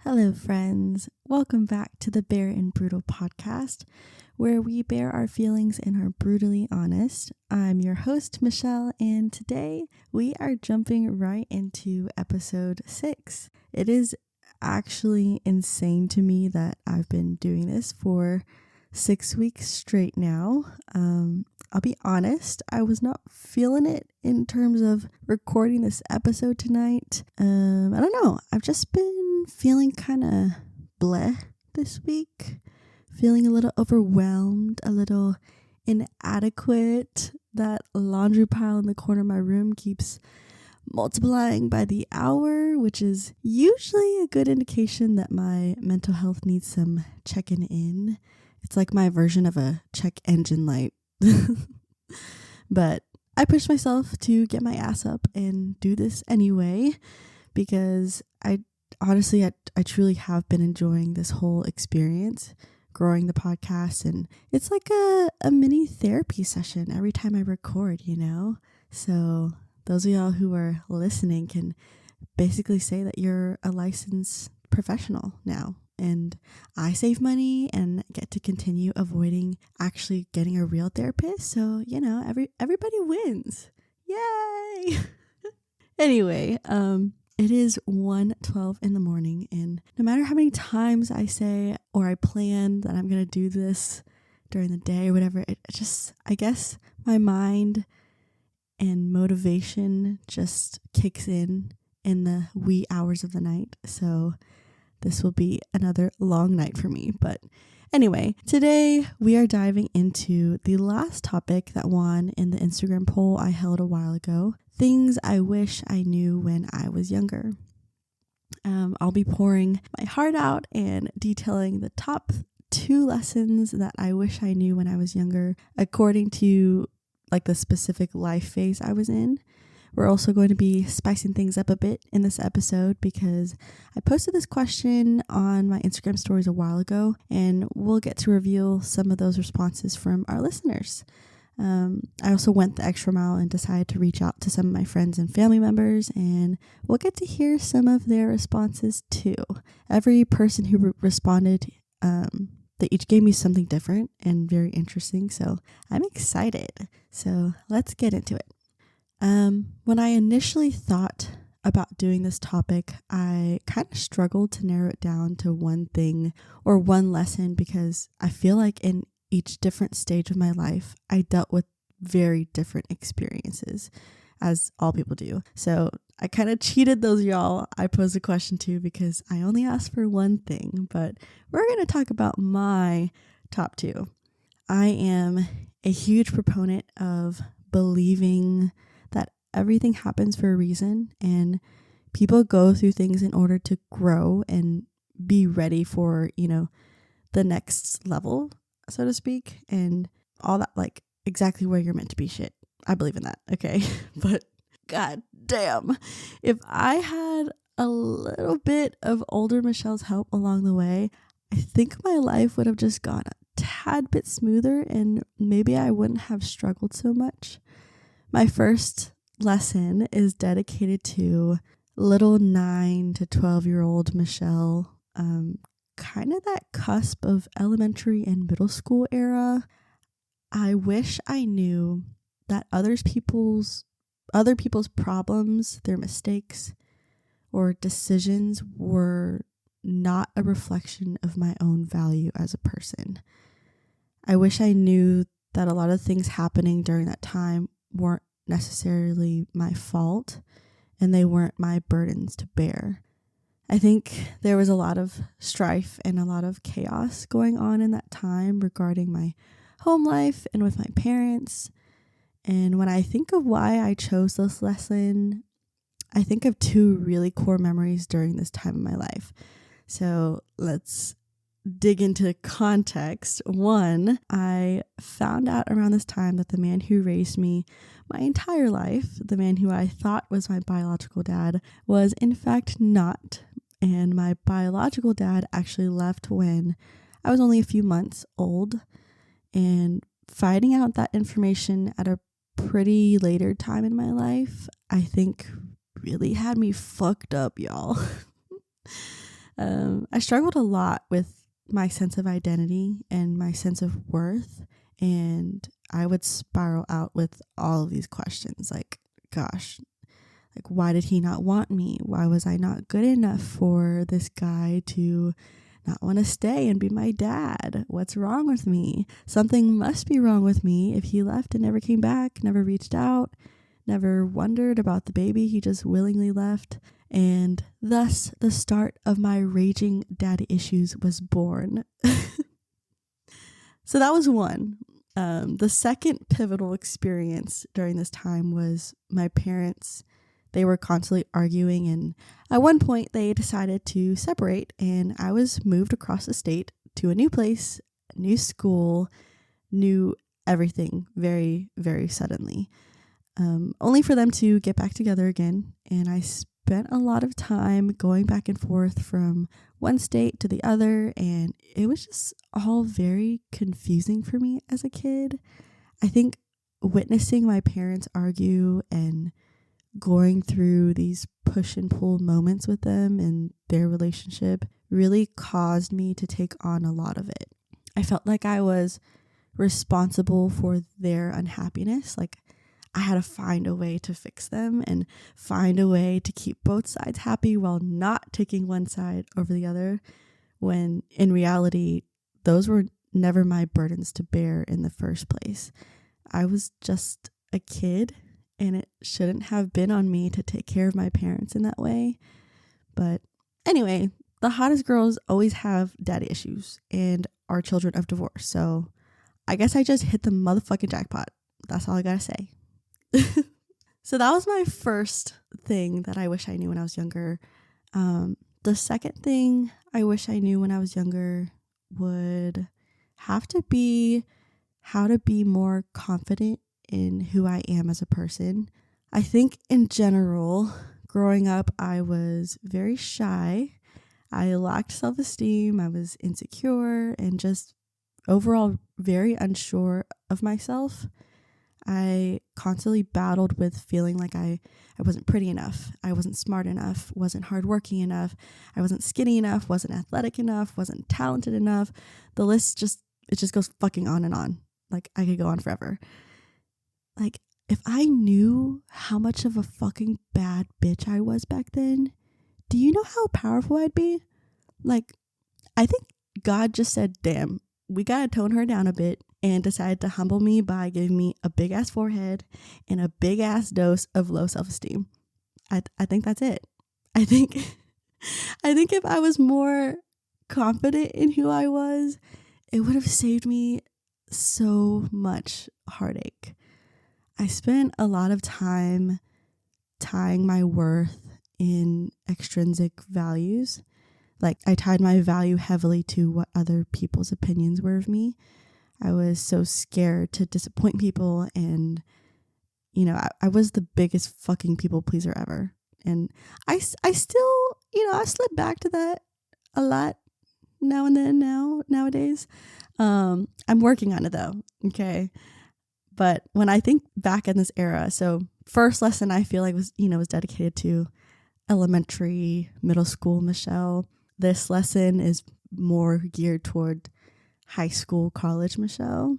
Hello, friends. Welcome back to the Bare and Brutal podcast, where we bare our feelings and are brutally honest. I'm your host, Michelle, and today we are jumping right into episode 6. It is actually insane to me that I've been doing this for 6 weeks straight now. I'll be honest, I was not feeling it in terms of recording this episode tonight. I don't know. I've just been feeling kind of bleh this week. Feeling a little overwhelmed, a little inadequate. That laundry pile in the corner of my room keeps multiplying by the hour, which is usually a good indication that my mental health needs some checking in. It's like my version of a check engine light. But I pushed myself to get my ass up and do this anyway, because I truly have been enjoying this whole experience, growing the podcast, and it's like a mini therapy session every time I record, you know? So those of y'all who are listening can basically say that you're a licensed professional now. And I save money and get to continue avoiding actually getting a real therapist. So, you know, everybody wins. Yay! Anyway, it is 1:12 in the morning, and no matter how many times I say or I plan that I'm going to do this during the day or whatever, I guess my mind and motivation just kicks in the wee hours of the night. So this will be another long night for me. But anyway, today we are diving into the last topic that won in the Instagram poll I held a while ago. Things I wish I knew when I was younger. I'll be pouring my heart out and detailing the top 2 lessons that I wish I knew when I was younger, according to like the specific life phase I was in. We're also going to be spicing things up a bit in this episode because I posted this question on my Instagram stories a while ago, and we'll get to reveal some of those responses from our listeners. I also went the extra mile and decided to reach out to some of my friends and family members, and we'll get to hear some of their responses too. Every person who responded, they each gave me something different and very interesting, so I'm excited. So let's get into it. When I initially thought about doing this topic, I kind of struggled to narrow it down to one thing or one lesson, because I feel like in each different stage of my life, I dealt with very different experiences, as all people do. So I kind of cheated those y'all I posed a question to, because I only asked for one thing, but we're going to talk about my top 2. I am a huge proponent of believing that everything happens for a reason, and people go through things in order to grow and be ready for, you know, the next level, so to speak, and all that, like exactly where you're meant to be shit. I believe in that, okay? But god damn, if I had a little bit of older Michelle's help along the way, I think my life would have just gone a tad bit smoother, and maybe I wouldn't have struggled so much. My first lesson is dedicated to little 9 to 12-year-old Michelle, kind of that cusp of elementary and middle school era. I wish I knew that other people's problems, their mistakes, or decisions were not a reflection of my own value as a person. I wish I knew that a lot of things happening during that time weren't necessarily my fault, and they weren't my burdens to bear. I think there was a lot of strife and a lot of chaos going on in that time regarding my home life and with my parents. And when I think of why I chose this lesson, I think of 2 really core memories during this time of my life. So let's dig into context. 1, I found out around this time that the man who raised me my entire life, the man who I thought was my biological dad, was in fact not. And my biological dad actually left when I was only a few months old. And finding out that information at a pretty later time in my life, I think really had me fucked up, y'all. I struggled a lot with my sense of identity and my sense of worth. And I would spiral out with all of these questions like, gosh, like, why did he not want me? Why was I not good enough for this guy to not want to stay and be my dad? What's wrong with me? Something must be wrong with me if he left and never came back, never reached out, never wondered about the baby he just willingly left. And thus, the start of my raging daddy issues was born. So that was one. The second pivotal experience during this time was my parents. They were constantly arguing, and at one point they decided to separate, and I was moved across the state to a new place, new school, new everything very, very suddenly. Only for them to get back together again, and I spent a lot of time going back and forth from one state to the other, and it was just all very confusing for me as a kid. I think witnessing my parents argue and going through these push and pull moments with them and their relationship really caused me to take on a lot of it. I felt like I was responsible for their unhappiness. Like, I had to find a way to fix them and find a way to keep both sides happy while not taking one side over the other, when in reality, those were never my burdens to bear in the first place. I was just a kid, and it shouldn't have been on me to take care of my parents in that way. But anyway, the hottest girls always have daddy issues and are children of divorce. So I guess I just hit the motherfucking jackpot. That's all I gotta say. So that was my first thing that I wish I knew when I was younger. The second thing I wish I knew when I was younger would have to be how to be more confident in who I am as a person. I think in general, growing up, I was very shy. I lacked self-esteem. I was insecure and just overall very unsure of myself. I constantly battled with feeling like I wasn't pretty enough. I wasn't smart enough, wasn't hardworking enough. I wasn't skinny enough, wasn't athletic enough, wasn't talented enough. The list just goes fucking on and on. Like, I could go on forever. Like, if I knew how much of a fucking bad bitch I was back then, do you know how powerful I'd be? Like, I think God just said, damn, we gotta tone her down a bit, and decided to humble me by giving me a big ass forehead and a big ass dose of low self-esteem. I think that's it. I think if I was more confident in who I was, it would have saved me so much heartache. I spent a lot of time tying my worth in extrinsic values. Like, I tied my value heavily to what other people's opinions were of me. I was so scared to disappoint people, and, you know, I was the biggest fucking people pleaser ever. And I still, I slip back to that a lot now and then nowadays. I'm working on it though, okay? But when I think back in this era, so first lesson I feel like was dedicated to elementary, middle school Michelle. This lesson is more geared toward high school, college Michelle.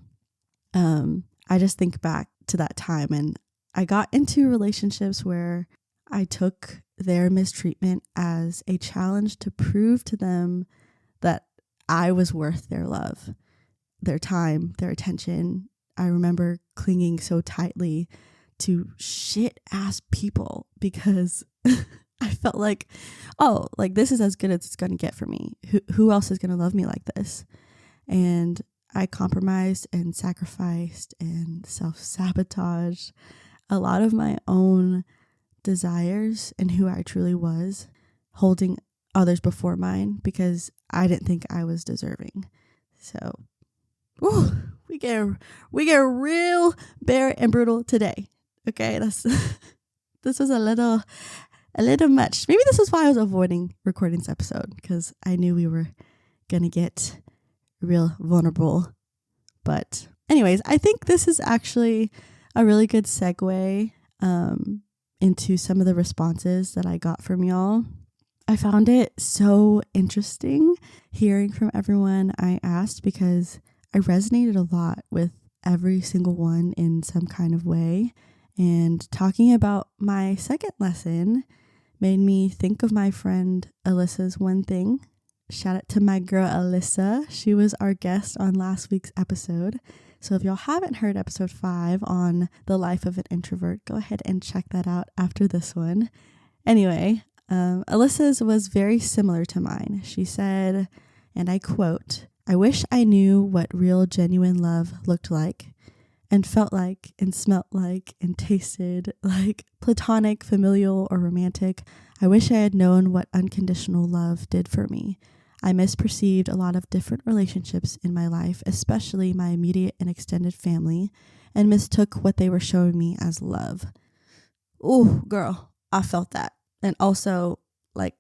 I just think back to that time, and I got into relationships where I took their mistreatment as a challenge to prove to them that I was worth their love, their time, their attention. I remember clinging so tightly to shit ass people because I felt like, oh, like this is as good as it's going to get for me. Who else is going to love me like this? And I compromised and sacrificed and self-sabotaged a lot of my own desires and who I truly was, holding others before mine because I didn't think I was deserving. So, we get real bare and brutal today. Okay, this was a little much. Maybe this is why I was avoiding recording this episode, because I knew we were gonna get real vulnerable. But anyways, I think this is actually a really good segue into some of the responses that I got from y'all. I found it so interesting hearing from everyone I asked because I resonated a lot with every single one in some kind of way. And talking about my second lesson made me think of my friend Alyssa's one thing. Shout out to my girl Alyssa. She was our guest on last week's episode. So if y'all haven't heard episode 5 on the life of an introvert, go ahead and check that out after this one. Anyway, Alyssa's was very similar to mine. She said, and I quote, "I wish I knew what real genuine love looked like and felt like and smelt like and tasted like platonic, familial, or romantic. I wish I had known what unconditional love did for me. I misperceived a lot of different relationships in my life, especially my immediate and extended family, and mistook what they were showing me as love." Ooh, girl, I felt that. And also, like,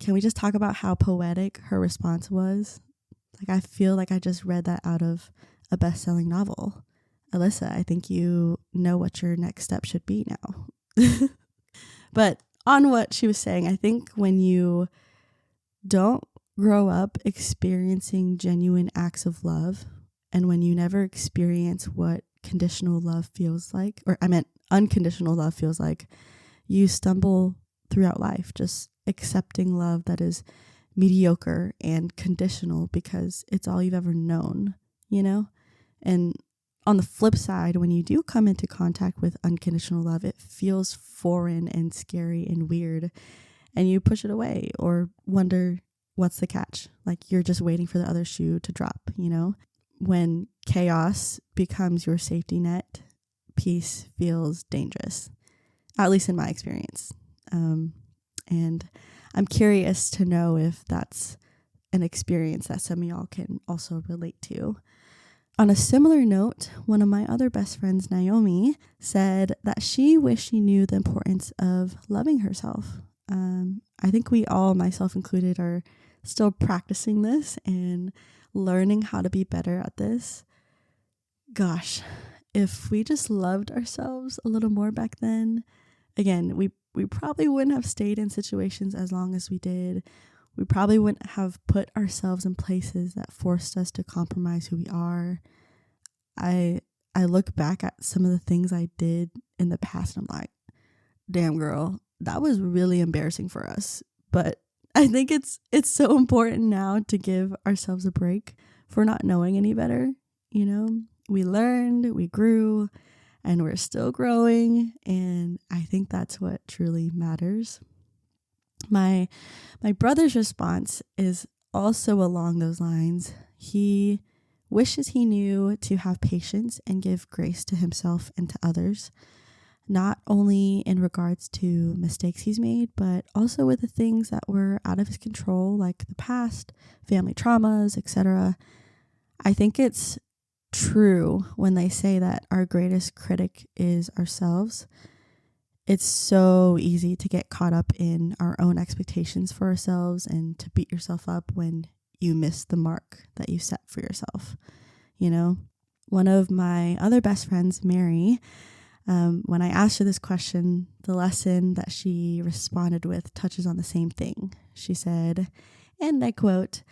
can we just talk about how poetic her response was? Like, I feel like I just read that out of a best-selling novel. Alyssa, I think you know what your next step should be now. But on what she was saying, I think when you don't grow up experiencing genuine acts of love, and when you never experience what conditional love feels like, or I meant unconditional love feels like, you stumble throughout life just accepting love that is mediocre and conditional because it's all you've ever known, you know? And on the flip side, when you do come into contact with unconditional love, it feels foreign and scary and weird, and you push it away or wonder what's the catch. Like, you're just waiting for the other shoe to drop, you know? When chaos becomes your safety net, peace feels dangerous, at least in my experience. And I'm curious to know if that's an experience that some of y'all can also relate to. On a similar note, one of my other best friends, Naomi, said that she wished she knew the importance of loving herself. I think we all, myself included, are still practicing this and learning how to be better at this. Gosh, if we just loved ourselves a little more back then, again, we probably wouldn't have stayed in situations as long as we did. We probably wouldn't have put ourselves in places that forced us to compromise who we are. I look back at some of the things I did in the past and I'm like, damn girl, that was really embarrassing for us. But I think it's so important now to give ourselves a break for not knowing any better. You know, we learned, we grew, and we're still growing. And I think that's what truly matters. My brother's response is also along those lines. He wishes he knew to have patience and give grace to himself and to others, not only in regards to mistakes he's made, but also with the things that were out of his control, like the past, family traumas, etc. I think it's true when they say that our greatest critic is ourselves. It's so easy to get caught up in our own expectations for ourselves and to beat yourself up when you miss the mark that you set for yourself. You know, one of my other best friends, Mary, when I asked her this question, the lesson that she responded with touches on the same thing. She said, and I quote,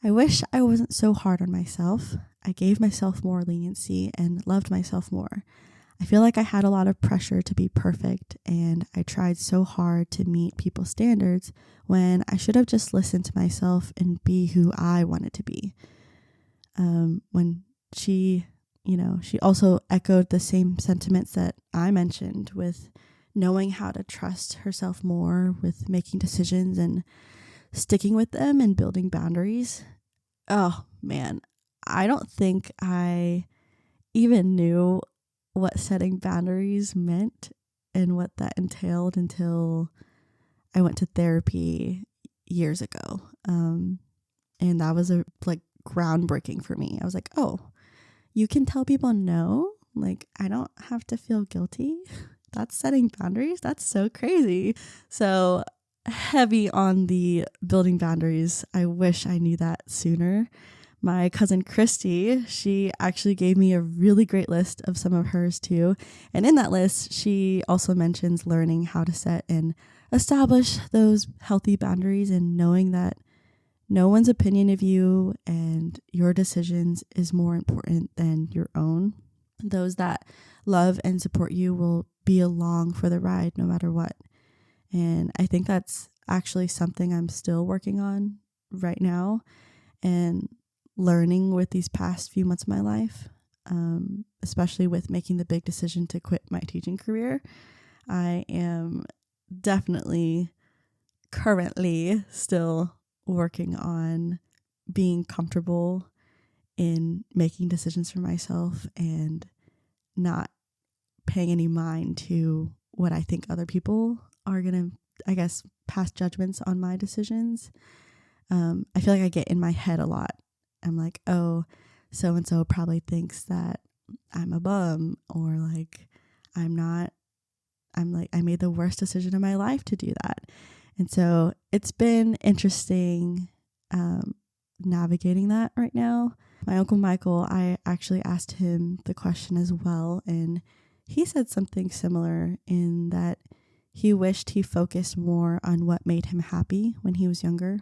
"I wish I wasn't so hard on myself. I gave myself more leniency and loved myself more. I feel like I had a lot of pressure to be perfect, and I tried so hard to meet people's standards when I should have just listened to myself and be who I wanted to be." When she also echoed the same sentiments that I mentioned with knowing how to trust herself more with making decisions and sticking with them and building boundaries. Oh man, I don't think I even knew what setting boundaries meant and what that entailed until I went to therapy years ago. And that was groundbreaking for me. I was like, oh, you can tell people no? Like, I don't have to feel guilty? That's setting boundaries? That's so crazy. So heavy on the building boundaries. I wish I knew that sooner. My cousin Christy, she actually gave me a really great list of some of hers too. And in that list, she also mentions learning how to set an establish those healthy boundaries and knowing that no one's opinion of you and your decisions is more important than your own. Those that love and support you will be along for the ride no matter what. And I think that's actually something I'm still working on right now and learning with these past few months of my life, especially with making the big decision to quit my teaching career. I am definitely currently still working on being comfortable in making decisions for myself and not paying any mind to what I think other people are going to, I guess, pass judgments on my decisions. I feel like I get in my head a lot. I'm like, oh, so-and-so probably thinks that I'm a bum, or like, I made the worst decision of my life to do that. And so it's been interesting navigating that right now. My Uncle Michael, I actually asked him the question as well, and he said something similar in that he wished he focused more on what made him happy when he was younger.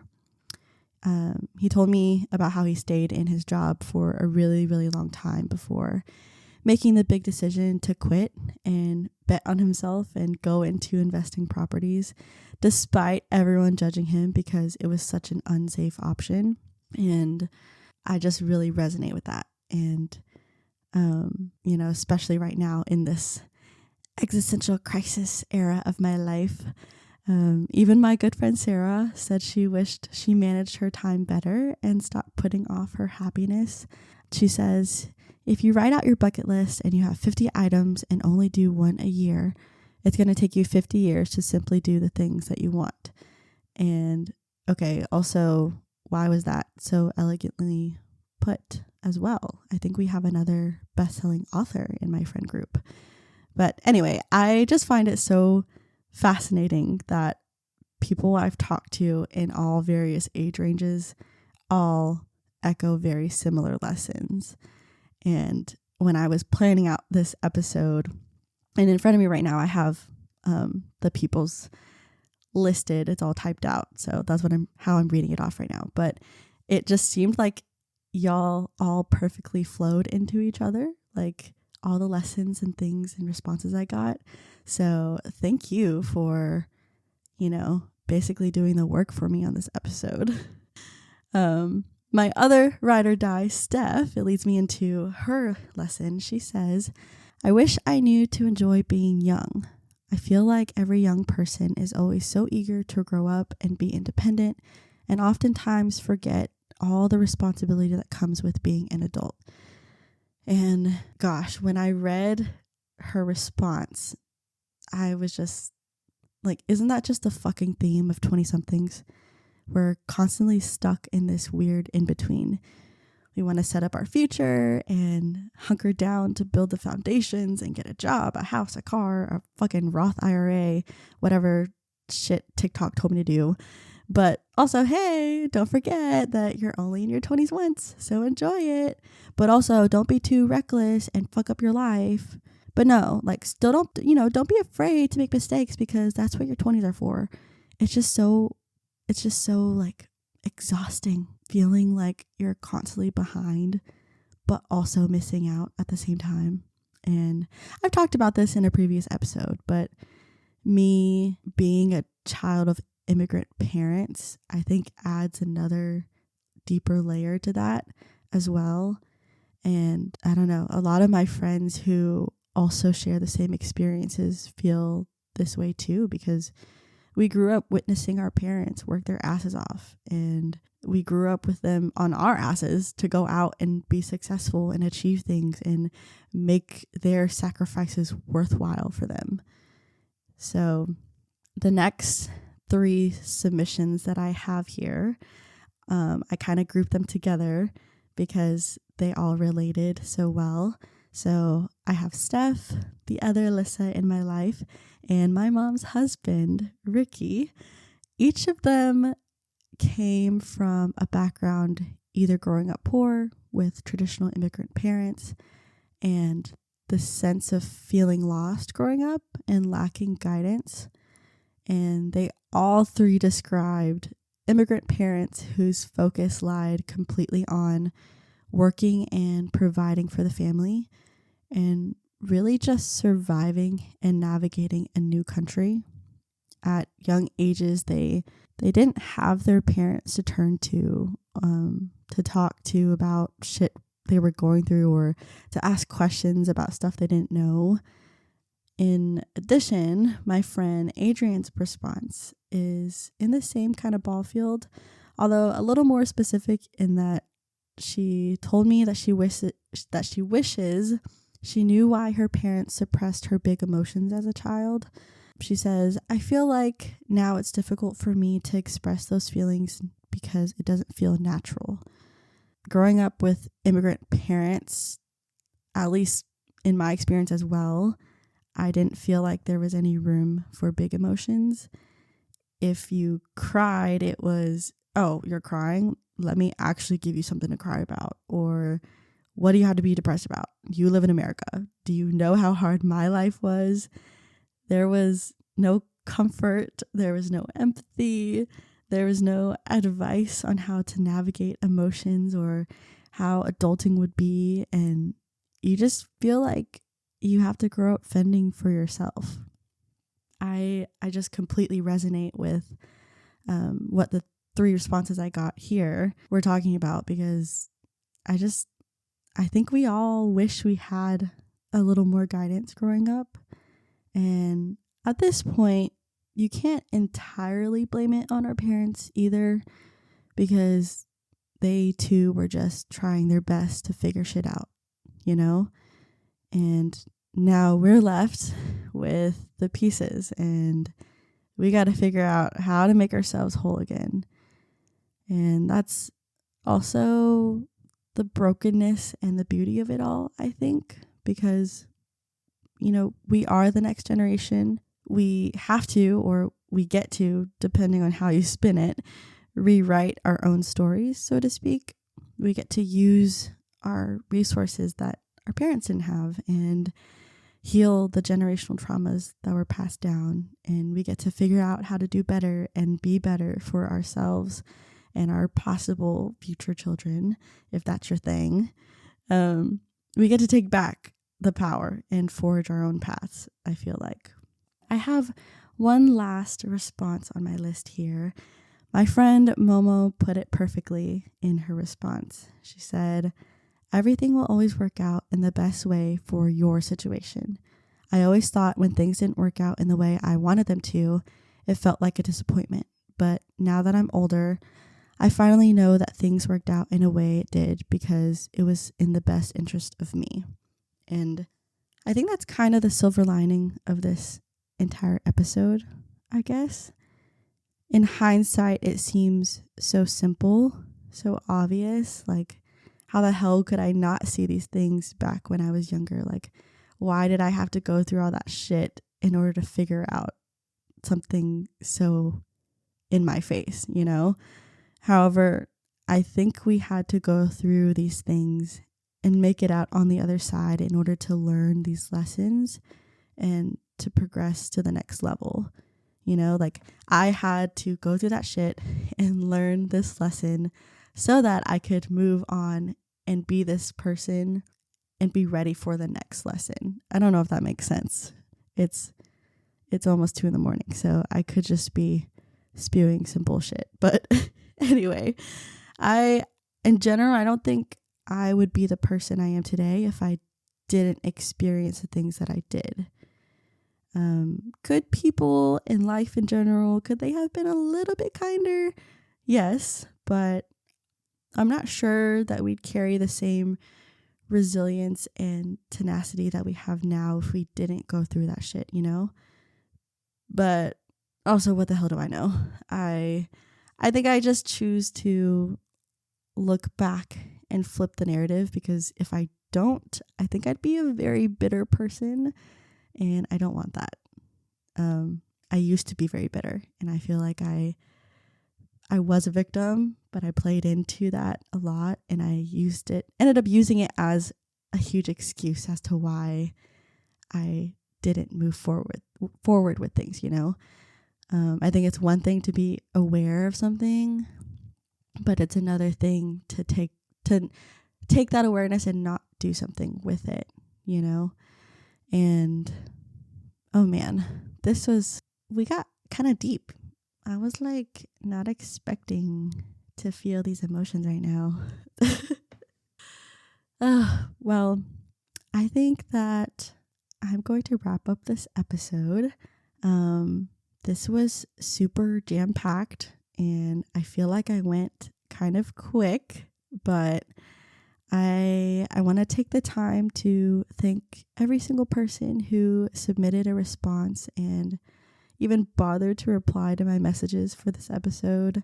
He told me about how he stayed in his job for a really, really long time before making the big decision to quit and bet on himself and go into investing properties, despite everyone judging him because it was such an unsafe option. And I just really resonate with that. And, especially right now in this existential crisis era of my life, even my good friend Sarah said she wished she managed her time better and stopped putting off her happiness. She says, if you write out your bucket list and you have 50 items and only do one a year, it's going to take you 50 years to simply do the things that you want. And okay, also, why was that so elegantly put as well? I think we have another best-selling author in my friend group. But anyway, I just find it so fascinating that people I've talked to in all various age ranges all echo very similar lessons. And when I was planning out this episode, and in front of me right now, I have the people's listed. It's all typed out. So that's how I'm reading it off right now. But it just seemed like y'all all perfectly flowed into each other, like all the lessons and things and responses I got. So thank you for, basically doing the work for me on this episode. My other ride or die, Steph, it leads me into her lesson. She says, I wish I knew to enjoy being young. I feel like every young person is always so eager to grow up and be independent and oftentimes forget all the responsibility that comes with being an adult. And gosh, when I read her response, I was just like, isn't that just the fucking theme of 20-somethings? We're constantly stuck in this weird in-between. We want to set up our future and hunker down to build the foundations and get a job, a house, a car, a fucking Roth IRA, whatever shit TikTok told me to do. But also, hey, don't forget that you're only in your 20s once, so enjoy it. But also, don't be too reckless and fuck up your life. But no, still don't be afraid to make mistakes because that's what your 20s are for. It's just so exhausting feeling like you're constantly behind, but also missing out at the same time. And I've talked about this in a previous episode, but me being a child of immigrant parents, I think adds another deeper layer to that as well. And I don't know, a lot of my friends who also share the same experiences feel this way too, because we grew up witnessing our parents work their asses off, and we grew up with them on our asses to go out and be successful and achieve things and make their sacrifices worthwhile for them. So the next 3 submissions that I have here, I kind of grouped them together because they all related so well. So I have Steph, the other Alyssa in my life, and my mom's husband, Ricky. Each of them came from a background either growing up poor with traditional immigrant parents and the sense of feeling lost growing up and lacking guidance. and they all three described immigrant parents whose focus lied completely on working and providing for the family and really just surviving and navigating a new country. At young ages, they didn't have their parents to turn to talk to about shit they were going through or to ask questions about stuff they didn't know. In addition, my friend Adrian's response is in the same kind of ball field, although a little more specific in that she told me that she wishes she knew why her parents suppressed her big emotions as a child. She says, "I feel like now it's difficult for me to express those feelings because it doesn't feel natural." Growing up with immigrant parents, at least in my experience as well, I didn't feel like there was any room for big emotions. If you cried, it was, "Oh, you're crying? Let me actually give you something to cry about." Or, "What do you have to be depressed about? You live in America. Do you know how hard my life was?" There was no comfort. There was no empathy. There was no advice on how to navigate emotions or how adulting would be. And you just feel like you have to grow up fending for yourself. I just completely resonate with what the three responses I got here were talking about, because I think we all wish we had a little more guidance growing up. And at this point, you can't entirely blame it on our parents either, because they too were just trying their best to figure shit out, you know? And now we're left with the pieces, and we got to figure out how to make ourselves whole again. And that's also the brokenness and the beauty of it all, I think, because, you know, we are the next generation. We have to, or we get to, depending on how you spin it, rewrite our own stories, so to speak. We get to use our resources that our parents didn't have and heal the generational traumas that were passed down. And we get to figure out how to do better and be better for ourselves and our possible future children, if that's your thing. We get to take back the power and forge our own paths, I feel like. I have one last response on my list here. My friend Momo put it perfectly in her response. She said, "Everything will always work out in the best way for your situation. I always thought when things didn't work out in the way I wanted them to, it felt like a disappointment. But now that I'm older, I finally know that things worked out in a way it did because it was in the best interest of me." And I think that's kind of the silver lining of this entire episode, I guess. In hindsight, it seems so simple, so obvious. Like, how the hell could I not see these things back when I was younger? Like, why did I have to go through all that shit in order to figure out something so in my face, you know? However, I think we had to go through these things and make it out on the other side in order to learn these lessons and to progress to the next level. You know, like, I had to go through that shit and learn this lesson so that I could move on and be this person and be ready for the next lesson. I don't know if that makes sense. It's almost 2 a.m, so I could just be spewing some bullshit. But anyway, in general, I don't think I would be the person I am today if I didn't experience the things that I did. Could people in life in general, could they have been a little bit kinder? Yes, but I'm not sure that we'd carry the same resilience and tenacity that we have now if we didn't go through that shit, you know? But also, what the hell do I know? I think I just choose to look back and flip the narrative, because if I don't, I think I'd be a very bitter person, and I don't want that. I used to be very bitter, and I feel like I was a victim, but I played into that a lot, and I ended up using it as a huge excuse as to why I didn't move forward with things, you know? I think it's one thing to be aware of something, but it's another thing to take that awareness and not do something with it, you know? And oh man, we got kind of deep. I was like not expecting to feel these emotions right now. Well, I think that I'm going to wrap up this episode. This was super jam-packed, and I feel like I went kind of quick, but I want to take the time to thank every single person who submitted a response and even bothered to reply to my messages for this episode.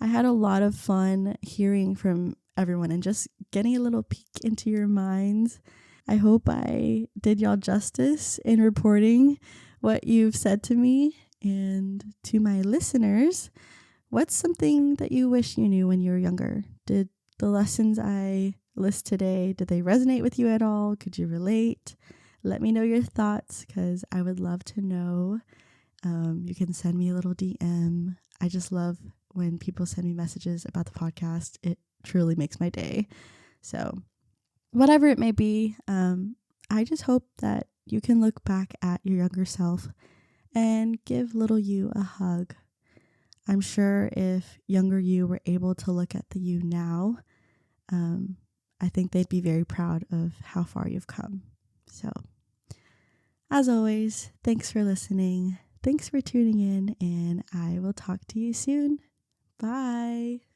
I had a lot of fun hearing from everyone and just getting a little peek into your minds. I hope I did y'all justice in reporting what you've said to me. And to my listeners, what's something that you wish you knew when you were younger? Did the lessons I list today, did they resonate with you at all? Could you relate? Let me know your thoughts, because I would love to know. You can send me a little DM. I just love when people send me messages about the podcast. It truly makes my day. So whatever it may be, I just hope that you can look back at your younger self and give little you a hug. I'm sure if younger you were able to look at the you now, I think they'd be very proud of how far you've come. So, as always, thanks for listening. Thanks for tuning in, and I will talk to you soon. Bye.